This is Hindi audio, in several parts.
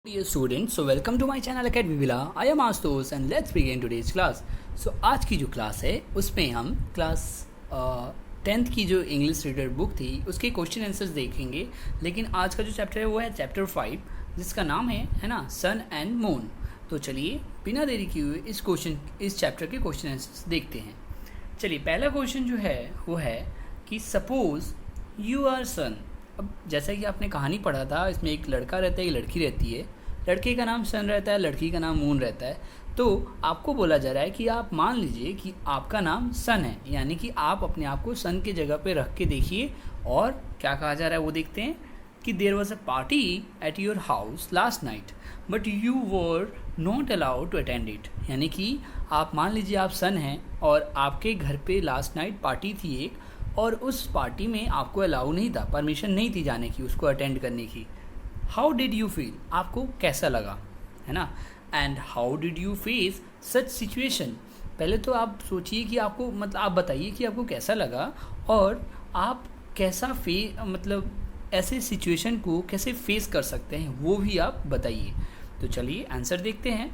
Dear students, so welcome to my channel Academy Villa. I am Astos and let's begin today's class. So आज की जो क्लास है उसमें हम क्लास 10th की जो इंग्लिश रीडर बुक थी उसके क्वेश्चन आंसर्स देखेंगे। लेकिन आज का जो चैप्टर है वो है चैप्टर 5 जिसका नाम है ना सन एंड मून। तो चलिए बिना देरी किए हुए इस चैप्टर के क्वेश्चन आंसर्स देखते हैं। चलिए पहला क्वेश्चन जो है वो है कि सपोज यू आर सन। अब जैसा कि आपने कहानी पढ़ा था इसमें एक लड़का रहता है एक लड़की रहती है। लड़के का नाम सन रहता है, लड़की का नाम मून रहता है। तो आपको बोला जा रहा है कि आप मान लीजिए कि आपका नाम सन है, यानी कि आप अपने आप को सन के जगह पे रख के देखिए। और क्या कहा जा रहा है वो देखते हैं कि there was a party at your house last night but you were not allowed to attend it. यानी कि आप मान लीजिए आप सन हैं और आपके घर पे लास्ट नाइट पार्टी थी एक, और उस पार्टी में आपको अलाउ नहीं था, परमिशन नहीं थी जाने की, उसको अटेंड करने की। हाउ डिड यू फील, आपको कैसा लगा, है ना। And how did you face such situation. पहले तो आप सोचिए कि आपको आप बताइए कि आपको कैसा लगा और आप कैसा मतलब ऐसे सिचुएशन को कैसे फेस कर सकते हैं वो भी आप बताइए। तो चलिए आंसर देखते हैं।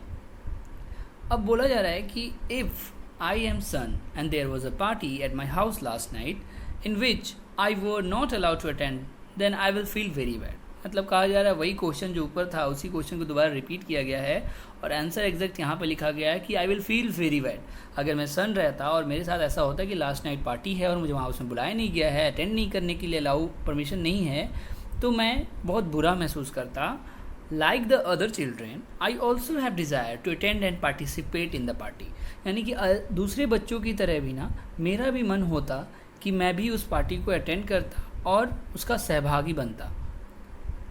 अब बोला जा रहा है कि if I am son and there was a party at my house last night in which I were not allowed to attend, then I will feel very bad। मतलब कहा जा रहा है वही क्वेश्चन जो ऊपर था उसी क्वेश्चन को दोबारा रिपीट किया गया है और आंसर एग्जैक्ट यहाँ पे लिखा गया है कि I will feel very bad. अगर मैं सन रहता और मेरे साथ ऐसा होता कि लास्ट नाइट पार्टी है और मुझे वहाँ उसमें बुलाया नहीं गया है, अटेंड नहीं करने के लिए अलाउ परमिशन नहीं है, तो मैं बहुत बुरा महसूस करता। Like the other children, I also have desire to attend and participate in the party। यानी कि दूसरे बच्चों की तरह भी ना मेरा भी मन होता कि मैं भी उस पार्टी को अटेंड करता और उसका सहभागी बनता।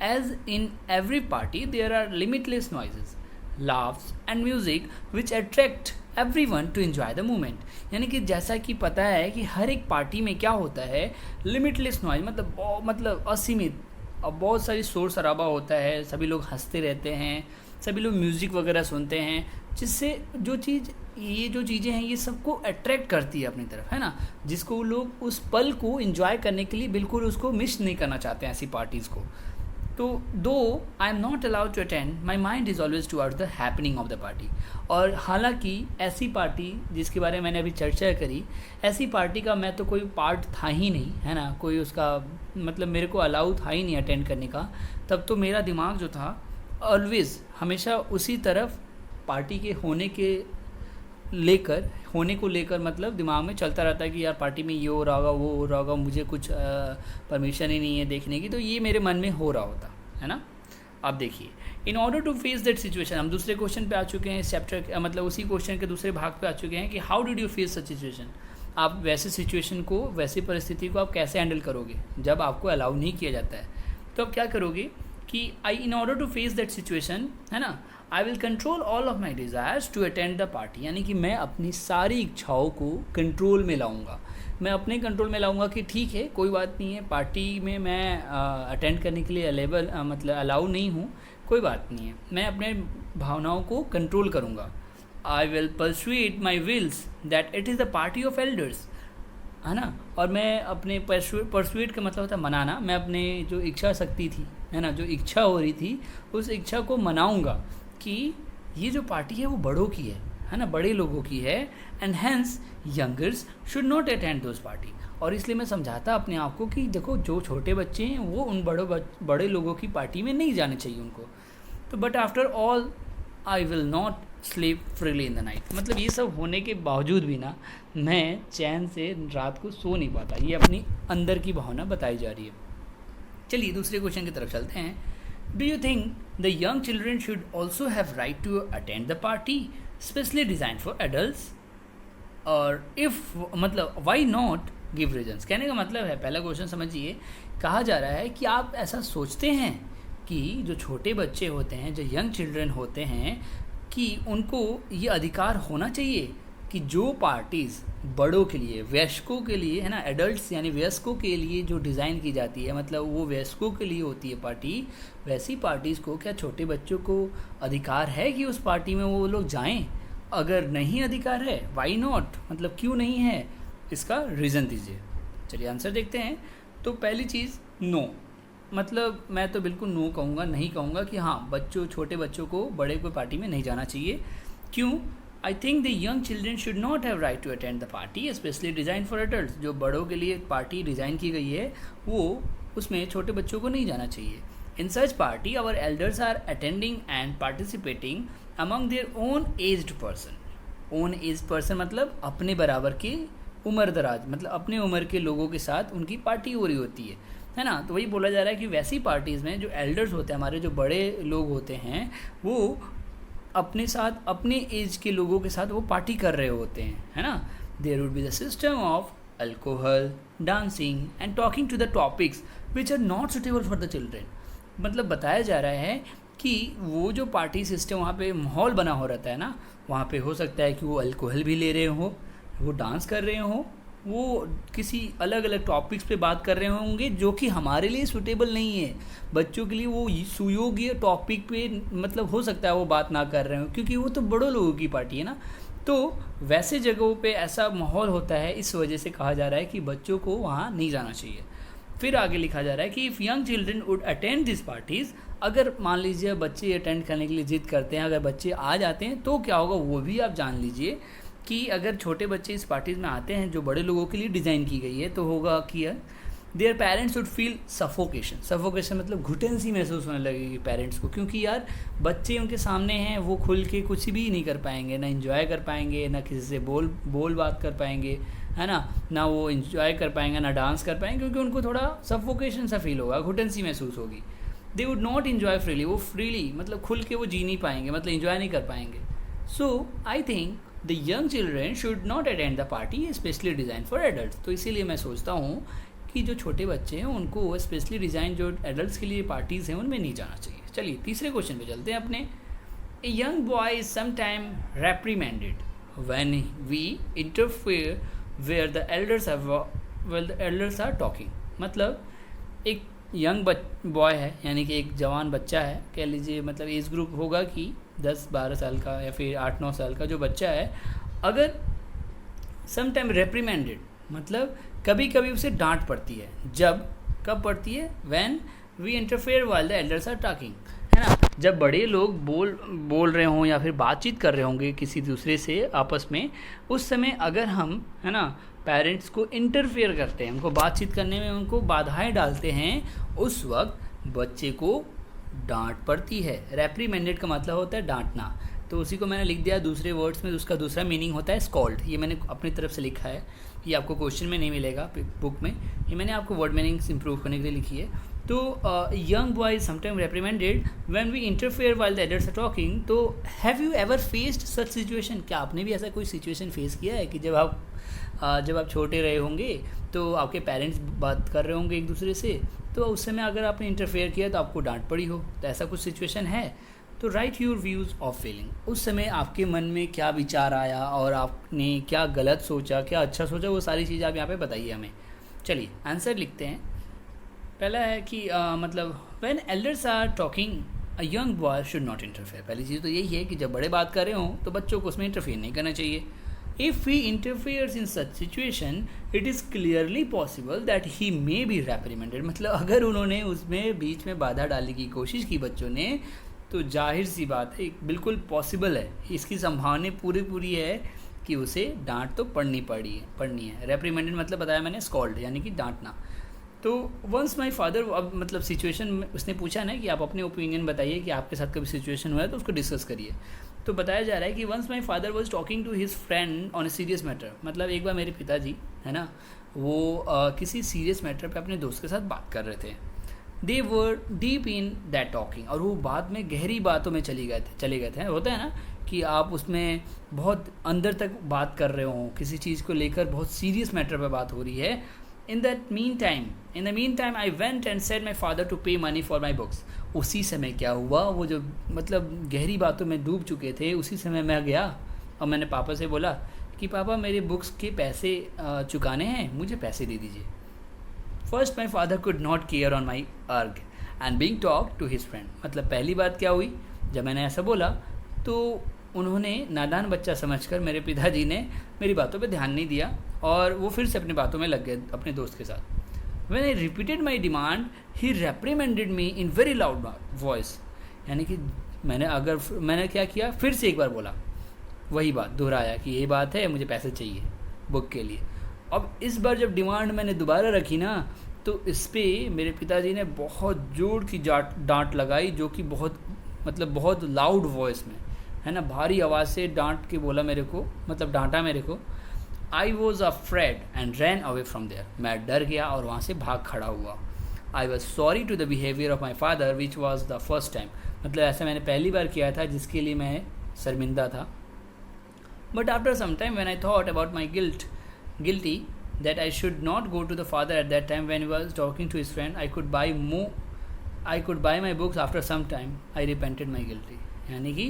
As in every party, there are limitless noises, laughs and music which attract everyone to enjoy the moment। यानी कि जैसा कि पता है कि हर एक पार्टी में क्या होता है, लिमिटलेस नॉइज मतलब असीमित, अब बहुत सारी शोर शराबा होता है, सभी लोग हंसते रहते हैं, सभी लोग म्यूज़िक वगैरह सुनते हैं, जिससे ये जो चीज़ें हैं ये सबको अट्रैक्ट करती है अपनी तरफ, है ना। जिसको लोग उस पल को एंजॉय करने के लिए बिल्कुल उसको मिस नहीं करना चाहते हैं ऐसी पार्टीज़ को। तो though I am not allowed to attend my mind is always towards the happening of the party. और हालांकि ऐसी पार्टी जिसके बारे में मैंने अभी चर्चा करी, ऐसी पार्टी का मैं तो कोई पार्ट था ही नहीं, है ना, कोई उसका मतलब मेरे को अलाउ था ही नहीं अटेंड करने का। तब तो मेरा दिमाग जो था ऑलवेज़ हमेशा उसी तरफ पार्टी के होने को लेकर मतलब दिमाग में चलता रहता है कि यार पार्टी में ये हो रहा होगा वो हो रहा होगा, मुझे कुछ परमिशन ही नहीं है देखने की, तो ये मेरे मन में हो रहा होता है ना। अब देखिए, in order to face that situation, हम दूसरे क्वेश्चन पे आ चुके हैं इस चैप्टर मतलब उसी क्वेश्चन के दूसरे भाग पे आ चुके हैं कि how did you face such situation. आप वैसे सिचुएशन को, वैसी परिस्थिति को आप कैसे हैंडल करोगे जब आपको अलाउ नहीं किया जाता है। तो आप क्या करोगे कि in order to face that situation, है ना, I will control all of my desires to attend the party. यानी कि मैं अपनी सारी इच्छाओं को कंट्रोल में लाऊंगा, मैं अपने कंट्रोल में लाऊंगा कि ठीक है कोई बात नहीं है, पार्टी में मैं अटेंड करने के लिए अलाउ नहीं हूँ, कोई बात नहीं है, मैं अपने भावनाओं को कंट्रोल करूँगा। I will persuade my wills that it is the party of elders, है ना। और मैं अपने परसुएट का मतलब होता है मनाना, मैं अपने जो इच्छा शक्ति थी, है ना, जो इच्छा हो रही थी उस इच्छा को मनाऊंगा कि ये जो पार्टी है वो बड़ों की है ना, बड़े लोगों की है, and hence youngers should not attend those party. और इसलिए मैं समझाता अपने आप को कि देखो जो छोटे बच्चे हैं वो उन बड़े लोगों की पार्टी में नहीं जाने चाहिए उनको। तो but after all I will not sleep freely in the night. मतलब ये सब होने के बावजूद भी ना मैं चैन से रात को सो नहीं पाता, ये अपनी अंदर की भावना बताई जा रही है। चलिए दूसरे क्वेश्चन की तरफ चलते हैं। Do you think the young children should also have right to attend the party specially design for adults, और इफ़ मतलब वाई नॉट गिव रीजन्स। कहने का मतलब है, पहला क्वेश्चन समझिए, कहा जा रहा है कि आप ऐसा सोचते हैं कि जो छोटे बच्चे होते हैं, जो यंग चिल्ड्रन होते हैं, कि उनको ये अधिकार होना चाहिए कि जो पार्टीज़ बड़ों के लिए, वयस्कों के लिए, है ना, एडल्ट्स यानी वयस्कों के लिए जो डिज़ाइन की जाती है, मतलब वो वयस्कों के लिए होती है पार्टी, वैसी पार्टीज़ को क्या छोटे बच्चों को अधिकार है कि उस पार्टी में वो लोग जाएं? अगर नहीं अधिकार है, वाई नॉट, मतलब क्यों नहीं है, इसका रीज़न दीजिए। चलिए आंसर देखते हैं। तो पहली चीज़ नो, मतलब मैं तो बिल्कुल नो कहूँगा, नहीं कहूँगा कि हाँ छोटे बच्चों को बड़े कोई पार्टी में नहीं जाना चाहिए। क्यों? I think the young children should not have right to attend the party specially design for adult. जो बड़ों के लिए पार्टी डिज़ाइन की गई है वो उसमें छोटे बच्चों को नहीं जाना चाहिए। In such party our elders are attending and participating among their own aged person. Own age person मतलब अपने बराबर के उम्र दराज, मतलब अपने उम्र के लोगों के साथ उनकी पार्टी हो रही होती है ना। तो वही बोला जा रहा है कि वैसी पार्टीज़ में जो एल्डर्स होते हैं, हमारे जो बड़े लोग होते हैं, वो अपने साथ अपने एज के लोगों के साथ वो पार्टी कर रहे होते हैं, है ना। There would be the system of alcohol, dancing and talking to the topics which are not suitable for the children. मतलब बताया जा रहा है कि वो जो पार्टी सिस्टम वहाँ पे माहौल बना हो रहता है ना, वहाँ पे हो सकता है कि वो अल्कोहल भी ले रहे हों, वो डांस कर रहे हों, वो किसी अलग अलग टॉपिक्स पे बात कर रहे होंगे जो कि हमारे लिए सूटेबल नहीं है। बच्चों के लिए वो सुयोग्य टॉपिक पे मतलब हो सकता है वो बात ना कर रहे हो, क्योंकि वो तो बड़ों लोगों की पार्टी है ना। तो वैसे जगहों पे ऐसा माहौल होता है, इस वजह से कहा जा रहा है कि बच्चों को वहाँ नहीं जाना चाहिए। फिर आगे लिखा जा रहा है कि if young children would attend this parties, अगर मान लीजिए बच्चे अटेंड करने के लिए जिद करते हैं, अगर बच्चे आ जाते हैं तो क्या होगा वो भी आप जान लीजिए कि अगर छोटे बच्चे इस पार्टीज़ में आते हैं जो बड़े लोगों के लिए डिज़ाइन की गई है, तो होगा कि their parents would feel suffocation मतलब घुटन सी महसूस होने लगेगी पेरेंट्स को, क्योंकि यार बच्चे उनके सामने हैं, वो खुल के कुछ भी नहीं कर पाएंगे, ना इंजॉय कर पाएंगे, ना किसी से बोल बात कर पाएंगे, है ना वो इंजॉय कर पाएंगे, ना डांस कर पाएंगे, क्योंकि उनको थोड़ा सफोकेशन सा फील होगा, घुटन सी महसूस होगी। They would not enjoy freely, वो फ्रीली मतलब खुल के वो जी नहीं पाएंगे, मतलब इंजॉय नहीं कर पाएंगे। So I think the young children should not attend the party specially design for adult. तो इसीलिए मैं सोचता हूँ कि जो छोटे बच्चे हैं उनको स्पेशली डिज़ाइन जो एडल्ट्स के लिए पार्टीज़ हैं उनमें नहीं जाना चाहिए। चलिए तीसरे क्वेश्चन पे चलते हैं अपने। A young boy is sometime reprimanded when we interfere where the elders are talking. मतलब एक यंग बॉय है, यानी कि एक जवान बच्चा है, कह लीजिए मतलब एज ग्रुप होगा कि 10-12 साल का या फिर 8-9 साल का जो बच्चा है, अगर समटाइम रेप्रीमेंडेड मतलब कभी कभी उसे डांट पड़ती है। कब पड़ती है? When we interfere while the elders are talking, है ना। जब बड़े लोग बोल रहे हों या फिर बातचीत कर रहे होंगे किसी दूसरे से आपस में, उस समय अगर हम, है ना, पेरेंट्स को इंटरफेयर करते हैं, उनको बातचीत करने में उनको बाधाएं डालते हैं, उस वक्त बच्चे को डांट पड़ती है। रेप्रीमेंडेड का मतलब होता है डांटना, तो उसी को मैंने लिख दिया दूसरे वर्ड्स में, उसका दूसरा मीनिंग होता है स्कॉल्ड। ये मैंने अपनी तरफ से लिखा है, ये आपको क्वेश्चन में नहीं मिलेगा बुक में, ये मैंने आपको वर्ड मीनिंग्स इंप्रूव करने के लिए लिखी है। तो young boy sometime reprimanded when we interfere while the adults are talking. तो have you ever faced such situation? क्या आपने भी ऐसा कोई सिचुएशन फेस किया है कि जब आप छोटे रहे होंगे तो आपके पेरेंट्स बात कर रहे होंगे एक दूसरे से, तो उस समय अगर आपने इंटरफेयर किया तो आपको डांट पड़ी हो, तो ऐसा कुछ सिचुएशन है? तो right your views of feeling. उस समय आपके मन में क्या विचार आया और आपने क्या गलत सोचा, क्या अच्छा सोचा, वो सारी चीज़ें आप यहाँ पे बताइए हमें। चलिए आंसर लिखते हैं। पहला है कि मतलब when elders are talking a young boy should not interfere. पहली चीज़ तो यही है कि जब बड़े बात कर रहे हों तो बच्चों को उसमें इंटरफेयर नहीं करना चाहिए। If he interferes in such situation it is clearly possible that he may be reprimanded. मतलब अगर उन्होंने उसमें बीच में बाधा डालने की कोशिश की बच्चों ने, तो जाहिर सी बात है, बिल्कुल पॉसिबल है, इसकी संभावना पूरी है कि उसे डांट तो पड़नी है। रेप्रीमेंडेड मतलब बताया मैंने स्कॉल्ड, यानी कि डांटना। तो वंस माई फादर, अब मतलब सिचुएशन उसने पूछा ना कि आप अपने ओपिनियन बताइए कि आपके साथ कभी सिचुएशन हुआ है तो उसको डिस्कस करिए। तो बताया जा रहा है कि once my father was talking to his friend on a serious matter. मतलब एक बार मेरे पिताजी, है ना, वो किसी सीरियस मैटर पे अपने दोस्त के साथ बात कर रहे थे। दे वर डीप इन दैट टॉकिंग, और वो बाद में गहरी बातों में चले गए थे। होता है ना कि आप उसमें बहुत अंदर तक बात कर रहे हो, किसी चीज़ को लेकर बहुत सीरियस मैटर पर बात हो रही है। In the meantime, I went and said my father to pay money for my books. उसी समय क्या हुआ, वो जो मतलब गहरी बातों में डूब चुके थे, उसी समय मैं गया और मैंने पापा से बोला कि पापा मेरे बुक्स के पैसे चुकाने हैं, मुझे पैसे दे दीजिए। First my father could not care on my urge and being talk to his friend. मतलब पहली बात क्या हुई, जब मैंने ऐसा बोला तो उन्होंने नादान बच्चा समझकर मेरे पिताजी ने मेरी बातों पे ध्यान नहीं दिया और वो फिर से अपनी बातों में लग गए अपने दोस्त के साथ। When I repeated my demand he reprimanded me in very loud voice. यानी कि मैंने क्या किया, फिर से एक बार बोला, वही बात दोहराया कि ये बात है, मुझे पैसे चाहिए बुक के लिए। अब इस बार जब डिमांड मैंने दोबारा रखी ना, तो इस पे मेरे पिताजी ने बहुत जोर की डांट लगाई, जो कि बहुत लाउड वॉइस में, है ना, भारी आवाज़ से डांट के बोला मेरे को, मतलब डांटा मेरे को। I was afraid and ran away from there. मैं डर गया और वहाँ से भाग खड़ा हुआ। I was sorry to the behaviour of my father which was the first time. मतलब ऐसा मैंने पहली बार किया था जिसके लिए मैं शर्मिंदा था। But after some time when I thought about my guilty that I should not go to the father at that time when he was talking to his friend, I could buy my books after some time. I repented my guilty. यानी कि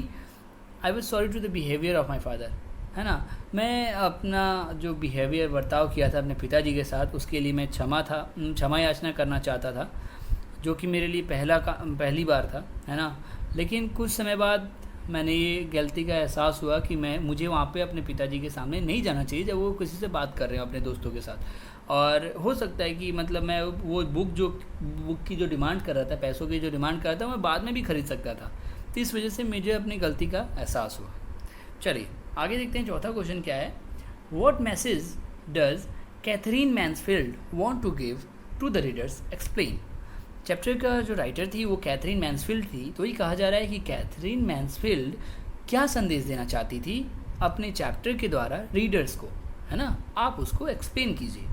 I was sorry to the behavior of my father, है ना। मैं अपना जो बिहेवियर बर्ताव किया था अपने पिताजी के साथ, उसके लिए मैं क्षमा याचना करना चाहता था, जो कि मेरे लिए पहली बार था, है ना। लेकिन कुछ समय बाद मैंने ये गलती का एहसास हुआ कि मुझे वहाँ पे अपने पिताजी के सामने नहीं जाना चाहिए जब वो किसी से बात कर रहे हो अपने दोस्तों के साथ। और हो सकता है कि मतलब मैं वो बुक की जो डिमांड कर रहा था, पैसों की जो डिमांड कर रहा था, मैं बाद में भी खरीद सकता था। तो इस वजह से मुझे अपनी गलती का एहसास हुआ। चलिए आगे देखते हैं, चौथा क्वेश्चन क्या है। What message does Katherine Mansfield want to give to the readers, explain. Chapter का जो राइटर थी वो कैथरीन मैन्सफील्ड थी। तो ये कहा जा रहा है कि कैथरीन मैन्सफील्ड क्या संदेश देना चाहती थी अपने चैप्टर के द्वारा रीडर्स को, है ना। आप उसको एक्सप्लेन कीजिए।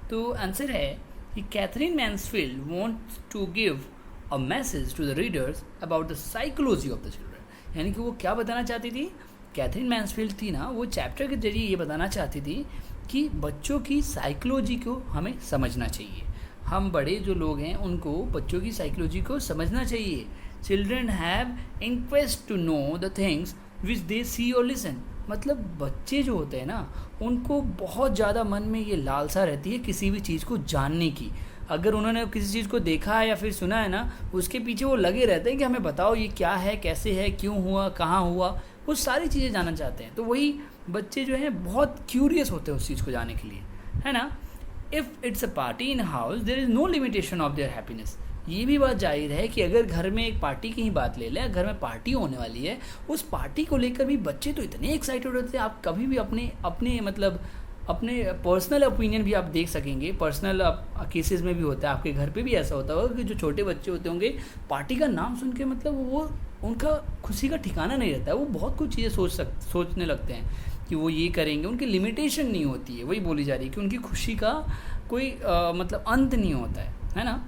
तो आंसर है कि Katherine Mansfield wants to give a message to the readers about the psychology of the children. यानी कि वो क्या बताना चाहती थी, कैथरीन मैन्सफील्ड थी ना, वो चैप्टर के जरिए ये बताना चाहती थी कि बच्चों की साइकोलॉजी को हमें समझना चाहिए। हम बड़े जो लोग हैं उनको बच्चों की साइकोलॉजी को समझना चाहिए। Children have inquest to know the things which they see और लिसन। मतलब बच्चे जो होते हैं ना, उनको बहुत ज़्यादा मन में ये लालसा रहती है किसी भी चीज़ को जानने की। अगर उन्होंने किसी चीज़ को देखा है या फिर सुना है ना, उसके पीछे वो लगे रहते हैं कि हमें बताओ ये क्या है, कैसे है, क्यों हुआ, कहाँ हुआ, वो सारी चीज़ें जानना चाहते हैं। तो वही बच्चे जो हैं बहुत क्यूरियस होते हैं उस चीज़ को जानने के लिए, है ना। If it's a party in house there is no limitation of their happiness. ये भी बात जाहिर है कि अगर घर में एक पार्टी की ही बात ले लें, घर में पार्टी होने वाली है, उस पार्टी को लेकर भी बच्चे तो इतने एक्साइटेड होते हैं। आप कभी भी अपने पर्सनल ओपिनियन भी आप देख सकेंगे, पर्सनल केसेस में भी होता है, आपके घर पे भी ऐसा होता होगा कि जो छोटे बच्चे होते होंगे, पार्टी का नाम सुन के मतलब वो उनका खुशी का ठिकाना नहीं रहता है। वो बहुत कुछ चीज़ें सोचने लगते हैं कि वो ये करेंगे, उनकी लिमिटेशन नहीं होती है। वही बोली जा रही है कि उनकी खुशी का कोई मतलब अंत नहीं होता है ना।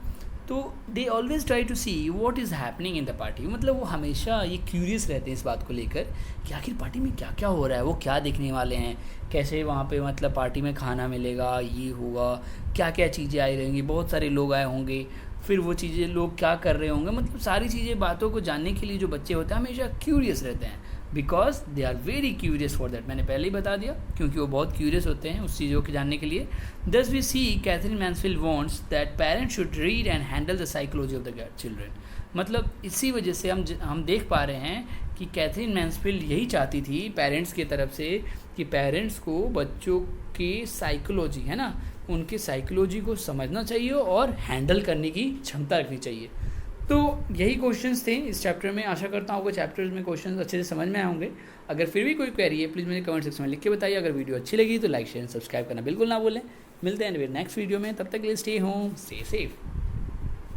तो they always try to see what is happening in the party. मतलब वो हमेशा ये क्यूरियस रहते हैं इस बात को लेकर कि आखिर पार्टी में क्या क्या हो रहा है, वो क्या देखने वाले हैं, कैसे वहाँ पे मतलब पार्टी में खाना मिलेगा, ये होगा, क्या क्या चीज़ें आई रहेंगी, बहुत सारे लोग आए होंगे, फिर वो चीज़ें लोग क्या कर रहे होंगे। मतलब सारी चीज़ें, बातों को जानने के लिए जो बच्चे होते हैं हमेशा क्यूरियस रहते हैं, because they are very curious for that. मैंने पहले ही बता दिया, क्योंकि वो बहुत क्यूरियस होते हैं उस चीज़ों को जानने के लिए। Thus we see Katherine Mansfield wants that parents should read and handle the psychology of the children. मतलब इसी वजह से हम देख पा रहे हैं कि कैथरीन मैन्सफील्ड यही चाहती थी पेरेंट्स की तरफ से कि पेरेंट्स को बच्चों की साइकोलॉजी, है ना, उनकी साइकोलॉजी को समझना चाहिए और हैंडल करने की क्षमता रखनी चाहिए। तो यही क्वेश्चंस थे इस चैप्टर में। आशा करता हूँ आपको चैप्टर्स में क्वेश्चंस अच्छे से समझ में आए होंगे। अगर फिर भी कोई क्वेरी है प्लीज़ मुझे कमेंट सेक्शन में लिख के बताइए। अगर वीडियो अच्छी लगी तो लाइक शेयर सब्सक्राइब करना बिल्कुल ना भूलें। मिलते हैं नेक्स्ट वीडियो में, तब तक के लिए स्टे होम, स्टे सेफ।